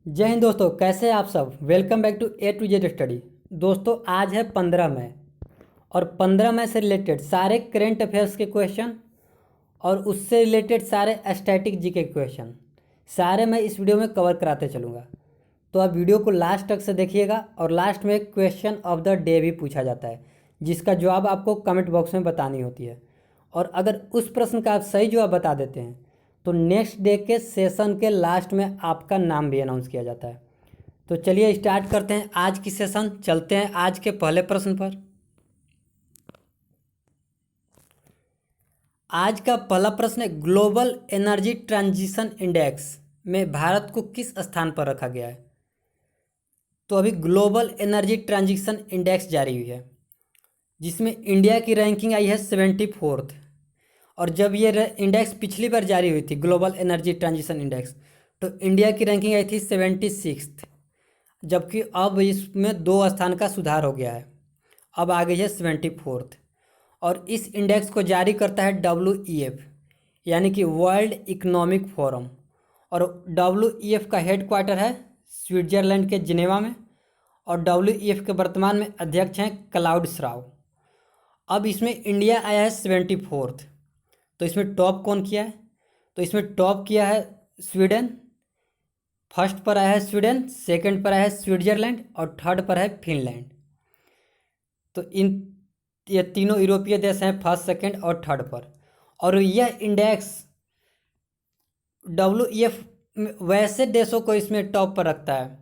जय हिंद दोस्तों, कैसे हैं आप सब। Welcome back to A to Z study. दोस्तों आज है 15 मई और 15 मई से रिलेटेड सारे करेंट अफेयर्स के क्वेश्चन और उससे रिलेटेड सारे स्टैटिक जी के क्वेश्चन सारे मैं इस वीडियो में कवर कराते चलूँगा। तो आप वीडियो को लास्ट तक से देखिएगा और लास्ट में एक क्वेश्चन ऑफ द डे भी पूछा जाता है जिसका जवाब आपको कमेंट बॉक्स में बतानी होती है। और अगर उस प्रश्न का आप सही जवाब बता देते हैं तो नेक्स्ट डे के सेशन के लास्ट में आपका नाम भी अनाउंस किया जाता है। तो चलिए स्टार्ट करते हैं आज की सेशन। चलते हैं आज के पहले प्रश्न पर। आज का पहला प्रश्न है, ग्लोबल एनर्जी ट्रांजिशन इंडेक्स में भारत को किस स्थान पर रखा गया है। तो अभी ग्लोबल एनर्जी ट्रांजिशन इंडेक्स जारी हुई है जिसमें इंडिया की रैंकिंग आई है 74th। और जब ये इंडेक्स पिछली बार जारी हुई थी ग्लोबल एनर्जी ट्रांजिशन इंडेक्स, तो इंडिया की रैंकिंग आई थी 76th, जबकि अब इसमें 2 स्थान का सुधार हो गया है, अब आ गई है 74th। और इस इंडेक्स को जारी करता है WEF यानी कि वर्ल्ड इकोनॉमिक फोरम। और WEF का हेडक्वार्टर है स्विट्जरलैंड के जिनेवा में और WEF के वर्तमान में अध्यक्ष हैं क्लाउड श्राव। अब इसमें इंडिया आया है 74th। तो इसमें टॉप कौन किया है? तो इसमें टॉप किया है स्वीडन। फर्स्ट पर आया है स्वीडन, सेकंड पर आया है स्विट्जरलैंड और थर्ड पर है फिनलैंड। तो ये तीनों यूरोपीय देश हैं फर्स्ट, सेकंड और थर्ड पर। और यह इंडेक्स WEF वैसे देशों को इसमें टॉप पर रखता है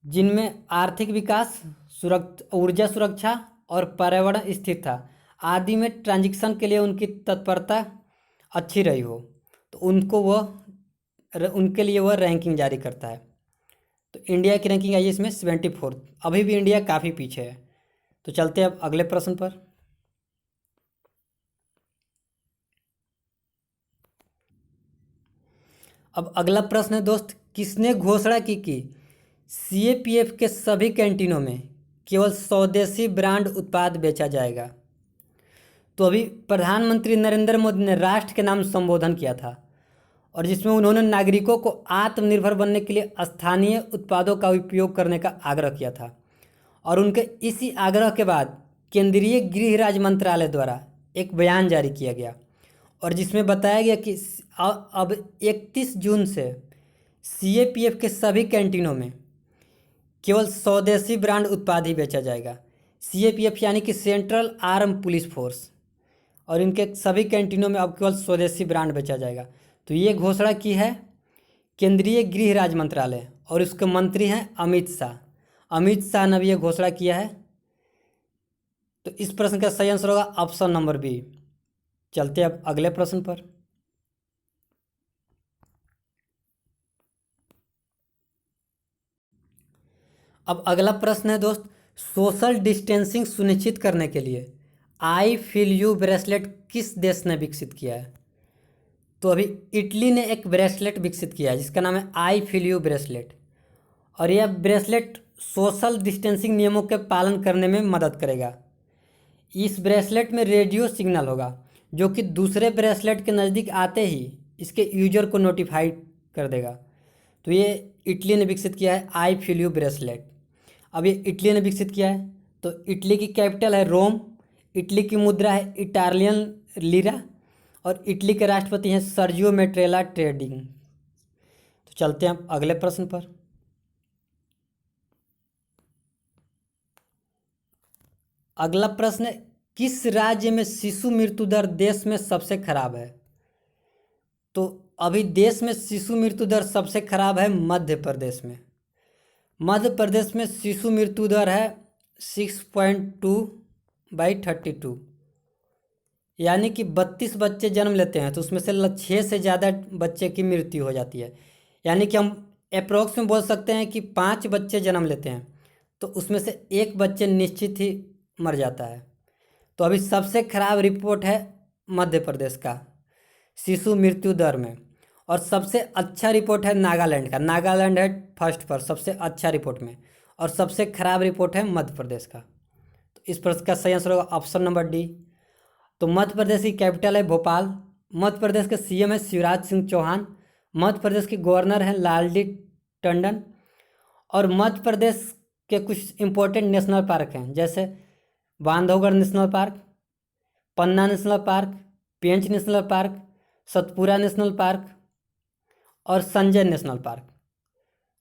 जिनमें आर्थिक विकास, ऊर्जा सुरक्षा और पर्यावरण स्थिरता आदि में ट्रांजिशन के लिए उनकी तत्परता अच्छी रही हो, तो उनके लिए वह रैंकिंग जारी करता है। तो इंडिया की रैंकिंग आई है इसमें 74th। अभी भी इंडिया काफ़ी पीछे है। तो चलते हैं अब अगले प्रश्न पर। अब अगला प्रश्न है दोस्त, किसने घोषणा की कि CAPF के सभी कैंटीनों में केवल स्वदेशी ब्रांड उत्पाद बेचा जाएगा। तो अभी प्रधानमंत्री नरेंद्र मोदी ने राष्ट्र के नाम संबोधन किया था और जिसमें उन्होंने नागरिकों को आत्मनिर्भर बनने के लिए स्थानीय उत्पादों का उपयोग करने का आग्रह किया था। और उनके इसी आग्रह के बाद केंद्रीय गृह राज्य मंत्रालय द्वारा एक बयान जारी किया गया और जिसमें बताया गया कि अब 31 जून से CAPF के सभी कैंटीनों में केवल स्वदेशी ब्रांड उत्पाद ही बेचा जाएगा। CAPF यानी कि सेंट्रल आर्म पुलिस फोर्स, और इनके सभी कैंटीनों में अब केवल स्वदेशी ब्रांड बेचा जाएगा। तो ये घोषणा की है केंद्रीय गृह राज्य मंत्रालय और उसके मंत्री हैं अमित शाह। अमित शाह ने भी ये घोषणा किया है। तो इस प्रश्न का सही आंसर होगा ऑप्शन नंबर बी। चलते अब अगले प्रश्न पर। अब अगला प्रश्न है दोस्त, सोशल डिस्टेंसिंग सुनिश्चित करने के लिए आई फील यू ब्रेसलेट किस देश ने विकसित किया है। तो अभी इटली ने एक ब्रेसलेट विकसित किया है जिसका नाम है आई फील यू ब्रेसलेट। और यह ब्रेसलेट सोशल डिस्टेंसिंग नियमों के पालन करने में मदद करेगा। इस ब्रेसलेट में रेडियो सिग्नल होगा जो कि दूसरे ब्रेसलेट के नज़दीक आते ही इसके यूजर को नोटिफाई कर देगा। तो ये इटली ने विकसित किया है आई फील यू ब्रेसलेट। अब ये इटली ने विकसित किया है। तो इटली की कैपिटल है रोम, इटली की मुद्रा है इटालियन लीरा और इटली के राष्ट्रपति हैं सर्जियो मेट्रेला ट्रेडिंग। तो चलते हैं अब अगले प्रश्न पर। अगला प्रश्न है, किस राज्य में शिशु मृत्यु दर देश में सबसे खराब है। तो अभी देश में शिशु मृत्यु दर सबसे खराब है मध्य प्रदेश में। मध्य प्रदेश में शिशु मृत्यु दर है 6.2/32, यानी कि 32 बच्चे जन्म लेते हैं तो उसमें से 6 से ज़्यादा बच्चे की मृत्यु हो जाती है। यानी कि हम अप्रोक्स में बोल सकते हैं कि 5 बच्चे जन्म लेते हैं तो उसमें से एक बच्चे निश्चित ही मर जाता है। तो अभी सबसे खराब रिपोर्ट है मध्य प्रदेश का शिशु मृत्यु दर में। और सबसे अच्छा रिपोर्ट है नागालैंड का। नागालैंड है फर्स्ट पर सबसे अच्छा रिपोर्ट में और सबसे खराब रिपोर्ट है मध्य प्रदेश का। तो इस प्रश्न का सही आंसर होगा ऑप्शन नंबर डी। तो मध्य प्रदेश की कैपिटल है भोपाल, मध्य प्रदेश के CM है शिवराज सिंह चौहान, मध्य प्रदेश के गवर्नर हैं लालजी टंडन। और मध्य प्रदेश के कुछ इम्पोर्टेंट नेशनल पार्क हैं, जैसे Bandhavgarh national park, Panna national park, Pench national park, Satpura national park और संजय नेशनल पार्क।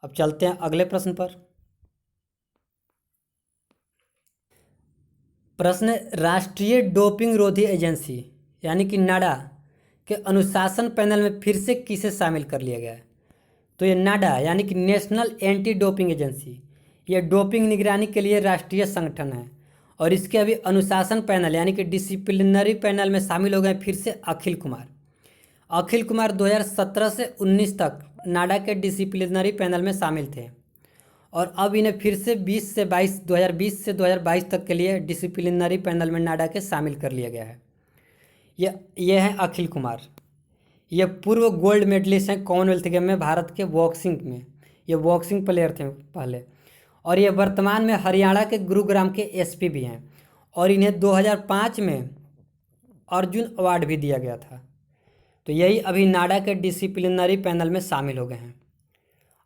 अब चलते हैं अगले प्रश्न पर। प्रश्न है, राष्ट्रीय डोपिंग रोधी एजेंसी यानी कि नाडा के अनुशासन पैनल में फिर से किसे शामिल कर लिया गया है? तो ये नाडा यानी कि नेशनल एंटी डोपिंग एजेंसी, ये डोपिंग निगरानी के लिए राष्ट्रीय संगठन है और इसके अभी अनुशासन पैनल यानी कि डिसिप्लिनरी पैनल में शामिल हो गए फिर से अखिल कुमार। अखिल कुमार 2017 से 19 तक नाडा के डिसिप्लिनरी पैनल में शामिल थे और अब इन्हें फिर से 2020 से 2022 तक के लिए डिसिप्लिनरी पैनल में नाडा के शामिल कर लिया गया है। ये हैं अखिल कुमार। ये पूर्व गोल्ड मेडलिस्ट हैं कॉमनवेल्थ गेम में भारत के बॉक्सिंग में। ये बॉक्सिंग प्लेयर थे पहले और ये वर्तमान में हरियाणा के गुरुग्राम के एसपी भी हैं और इन्हें 2005 में अर्जुन अवार्ड भी दिया गया था। तो यही अभी नाडा के डिसिप्लिनरी पैनल में शामिल हो गए हैं।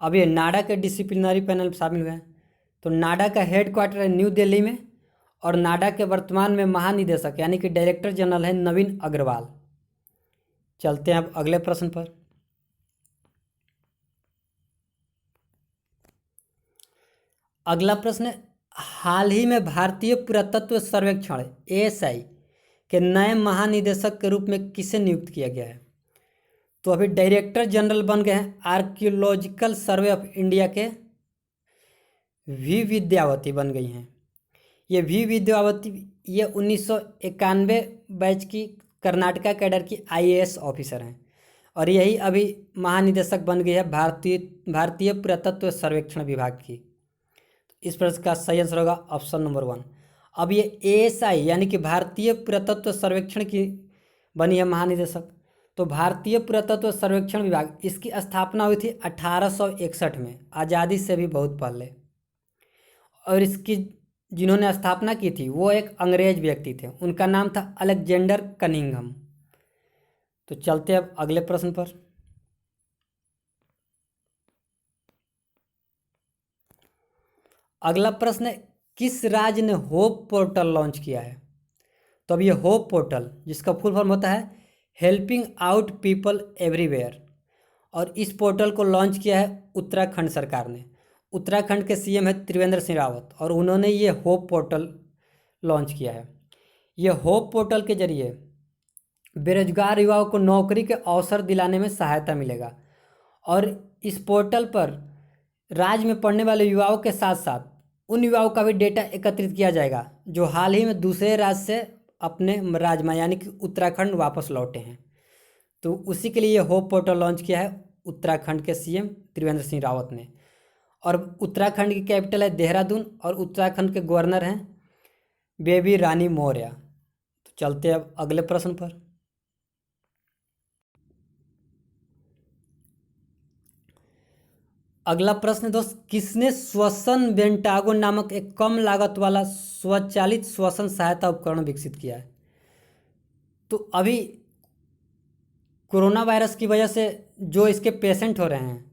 अब ये नाडा के डिसिप्लिनरी पैनल में शामिल हुए हैं। तो नाडा का हेडक्वार्टर है न्यू दिल्ली में और नाडा के वर्तमान में महानिदेशक यानी कि डायरेक्टर जनरल है नवीन अग्रवाल। चलते हैं अब अगले प्रश्न पर। अगला प्रश्न है, हाल ही में भारतीय पुरातत्व सर्वेक्षण ASI के नए महानिदेशक के रूप में किसे नियुक्त किया गया है? तो अभी डायरेक्टर जनरल बन गए हैं आर्कियोलॉजिकल सर्वे ऑफ इंडिया के वी विद्यावती बन गई हैं। ये वी विद्यावती ये 1991 बैच की कर्नाटका कैडर की IAS ऑफिसर हैं और यही अभी महानिदेशक बन गई है भारतीय पुरातत्व सर्वेक्षण विभाग की। इस प्रश्न का सही आंसर होगा ऑप्शन नंबर 1। अब ये ASI यानी कि भारतीय पुरातत्व सर्वेक्षण की बनी है महानिदेशक। तो भारतीय पुरातत्व सर्वेक्षण विभाग इसकी स्थापना हुई थी 1861 में, आज़ादी से भी बहुत पहले। और इसकी जिन्होंने स्थापना की थी वो एक अंग्रेज व्यक्ति थे, उनका नाम था अलेक्जेंडर कनिंघम। तो चलते अब अगले प्रश्न पर। अगला प्रश्न है, किस राज्य ने होप पोर्टल लॉन्च किया है? तो अब ये होप पोर्टल जिसका फुल फॉर्म होता है हेल्पिंग आउट पीपल एवरीवेयर, और इस पोर्टल को लॉन्च किया है उत्तराखंड सरकार ने। उत्तराखंड के CM है त्रिवेंद्र सिंह रावत और उन्होंने ये होप पोर्टल लॉन्च किया है। ये होप पोर्टल के जरिए बेरोजगार युवाओं को नौकरी के अवसर दिलाने में सहायता मिलेगा और इस पोर्टल पर राज्य में पढ़ने वाले युवाओं के साथ साथ उन युवाओं का भी डेटा एकत्रित किया जाएगा जो हाल ही में दूसरे राज्य से अपने राज्य में यानी कि उत्तराखंड वापस लौटे हैं। तो उसी के लिए ये होप पोर्टल लॉन्च किया है उत्तराखंड के CM त्रिवेंद्र सिंह रावत ने। और उत्तराखंड की कैपिटल है देहरादून और उत्तराखंड के गवर्नर हैं बेबी रानी मौर्य। तो चलते अब अगले प्रश्न पर। अगला प्रश्न दोस्त, किसने श्वसन वेंटागो नामक एक कम लागत वाला स्वचालित श्वसन सहायता उपकरण विकसित किया है? तो अभी कोरोना वायरस की वजह से जो इसके पेशेंट हो रहे हैं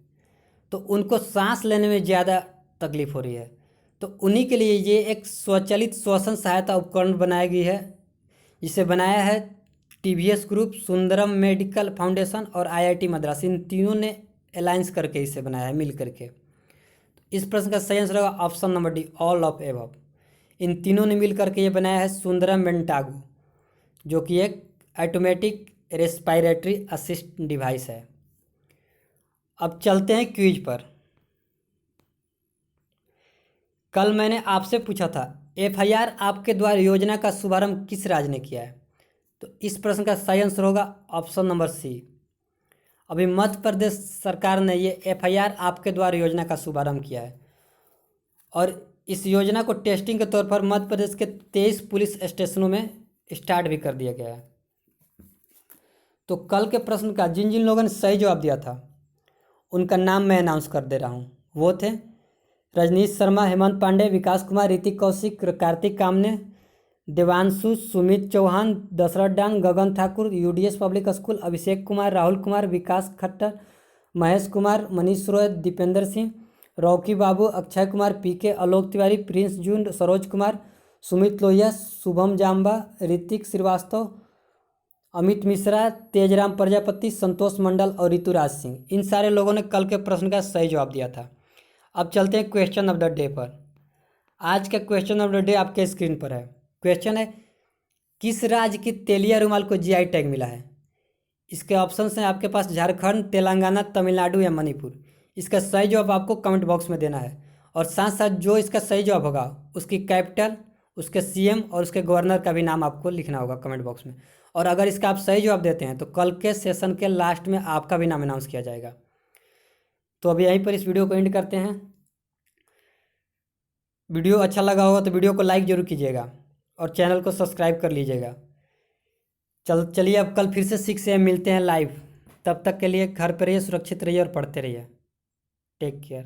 तो उनको सांस लेने में ज़्यादा तकलीफ हो रही है, तो उन्हीं के लिए ये एक स्वचालित श्वसन सहायता उपकरण बनाई गई है, जिसे बनाया है TVS group, Sundaram medical foundation और IIT मद्रास। इन तीनों ने अलायंस करके इसे बनाया है मिल करके। इस प्रश्न का सही आंसर होगा option number D, all of above. इन तीनों ने मिल करके ये बनाया है सुंदरम वेंटागो, जो कि एक ऑटोमेटिक रेस्पिरेटरी असिस्ट डिवाइस है। अब चलते हैं क्विज पर। कल मैंने आपसे पूछा था FIR आपके द्वारा योजना का शुभारंभ किस राज्य ने किया है? तो इस प्रश्न का सही आंसर होगा ऑप्शन नंबर C। अभी मध्य प्रदेश सरकार ने ये FIR आपके द्वारा योजना का शुभारंभ किया है और इस योजना को टेस्टिंग के तौर पर मध्य प्रदेश के 23 पुलिस स्टेशनों में स्टार्ट भी कर दिया गया है। तो कल के प्रश्न का जिन जिन लोगों ने सही जवाब दिया था उनका नाम मैं अनाउंस कर दे रहा हूँ। वो थे रजनीश शर्मा, हेमंत पांडे, विकास कुमार, ऋतिक कौशिक, कार्तिक कामने, देवांशु, सुमित चौहान, दशरथ डांग, गगन Thakur, UDS public school, Abhishek Kumar, Rahul Kumar, विकास खट्टर महेश कुमार, मनीष रॉय, दीपेंद्र सिंह, रॉकी बाबू, अक्षय कुमार, पीके, आलोक तिवारी, प्रिंस जून, सरोज कुमार, सुमित लोहिया, शुभम जाम्बा, ऋतिक श्रीवास्तव, अमित मिश्रा, तेजराम प्रजापति, संतोष मंडल और ऋतुराज सिंह, इन सारे लोगों ने कल के प्रश्न का सही जवाब दिया था। अब चलते हैं क्वेश्चन ऑफ द डे पर। आज का क्वेश्चन ऑफ द डे आपके स्क्रीन पर है। क्वेश्चन है, किस राज्य की तेलिया रुमाल को जीआई टैग मिला है? इसके ऑप्शंस हैं आपके पास झारखंड, तेलंगाना, तमिलनाडु या मणिपुर। इसका सही जवाब आपको कमेंट बॉक्स में देना है और साथ साथ जो इसका सही जवाब होगा उसकी कैपिटल, उसके सीएम और उसके गवर्नर का भी नाम आपको लिखना होगा कमेंट बॉक्स में। और अगर इसका आप सही जवाब देते हैं तो कल के सेशन के लास्ट में आपका भी नाम अनाउंस किया जाएगा। तो अभी यहीं पर इस वीडियो को एंड करते हैं। वीडियो अच्छा लगा होगा तो वीडियो को लाइक जरूर कीजिएगा और चैनल को सब्सक्राइब कर लीजिएगा। चलिए अब कल फिर से 6 AM मिलते हैं लाइव। तब तक के लिए घर पर रहिए, सुरक्षित रहिए और पढ़ते रहिए। Take care.